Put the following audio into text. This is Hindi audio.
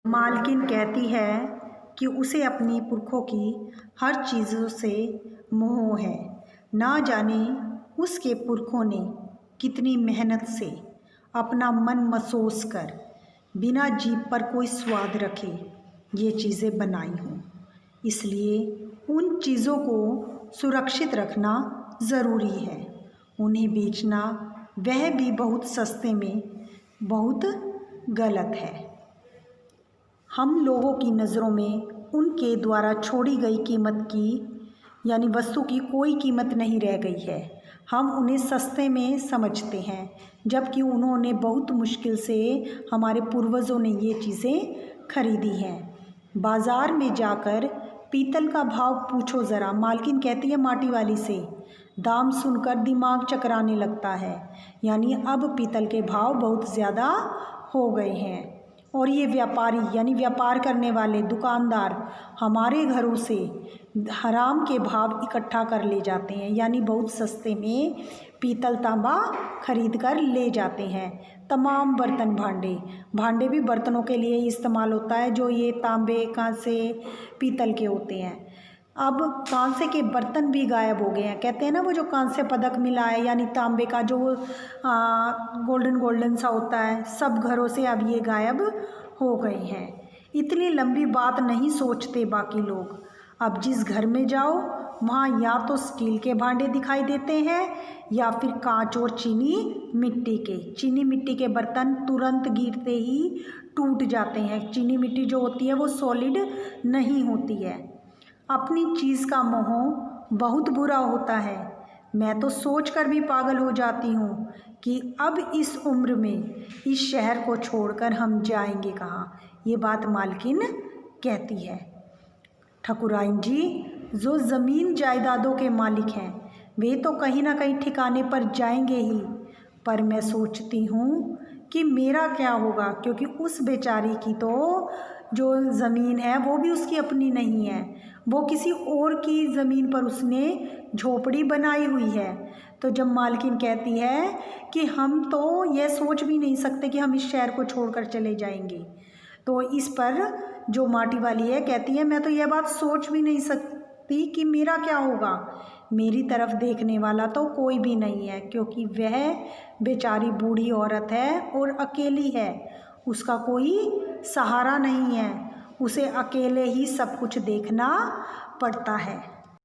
मालकिन कहती है कि उसे अपनी पुरखों की हर चीज़ों से मोह है। ना जाने उसके पुरखों ने कितनी मेहनत से अपना मन मसोस कर बिना जीभ पर कोई स्वाद रखे ये चीज़ें बनाई हों। इसलिए उन चीज़ों को सुरक्षित रखना ज़रूरी है। उन्हें बेचना वह भी बहुत सस्ते में बहुत गलत है। हम लोगों की नज़रों में उनके द्वारा छोड़ी गई कीमत की यानी वस्तु की कोई कीमत नहीं रह गई है। हम उन्हें सस्ते में समझते हैं, जबकि उन्होंने बहुत मुश्किल से हमारे पूर्वजों ने ये चीज़ें खरीदी हैं। बाज़ार में जाकर पीतल का भाव पूछो ज़रा, मालकिन कहती है माटी वाली से। दाम सुनकर दिमाग चकराने लगता है। यानी अब पीतल के भाव बहुत ज़्यादा हो गए हैं और ये व्यापारी यानी व्यापार करने वाले दुकानदार हमारे घरों से हराम के भाव इकट्ठा कर ले जाते हैं, यानी बहुत सस्ते में पीतल तांबा खरीद कर ले जाते हैं। तमाम बर्तन भांडे भी बर्तनों के लिए इस्तेमाल होता है, जो ये तांबे कांसे पीतल के होते हैं। अब कांसे के बर्तन भी गायब हो गए हैं। कहते हैं ना वो जो कांसे पदक मिला है यानी तांबे का जो गोल्डन सा होता है, सब घरों से अब ये गायब हो गए हैं। इतनी लंबी बात नहीं सोचते बाकी लोग। अब जिस घर में जाओ वहाँ या तो स्टील के भांडे दिखाई देते हैं या फिर कांच और चीनी मिट्टी के बर्तन तुरंत गिरते ही टूट जाते हैं। चीनी मिट्टी जो होती है वो सॉलिड नहीं होती है। अपनी चीज़ का मोह बहुत बुरा होता है। मैं तो सोच कर भी पागल हो जाती हूँ कि अब इस उम्र में इस शहर को छोड़कर हम जाएंगे कहाँ। ये बात मालकिन कहती है। ठकुराइन जी जो ज़मीन जायदादों के मालिक हैं वे तो कहीं ना कहीं ठिकाने पर जाएंगे ही, पर मैं सोचती हूँ कि मेरा क्या होगा, क्योंकि उस बेचारी की तो जो ज़मीन है वो भी उसकी अपनी नहीं है, वो किसी और की ज़मीन पर उसने झोपड़ी बनाई हुई है। तो जब मालकिन कहती है कि हम तो यह सोच भी नहीं सकते कि हम इस शहर को छोड़कर चले जाएंगे, तो इस पर जो माटी वाली है कहती है मैं तो यह बात सोच भी नहीं सकती कि मेरा क्या होगा। मेरी तरफ देखने वाला तो कोई भी नहीं है, क्योंकि वह बेचारी बूढ़ी औरत है और अकेली है। उसका कोई सहारा नहीं है, उसे अकेले ही सब कुछ देखना पड़ता है।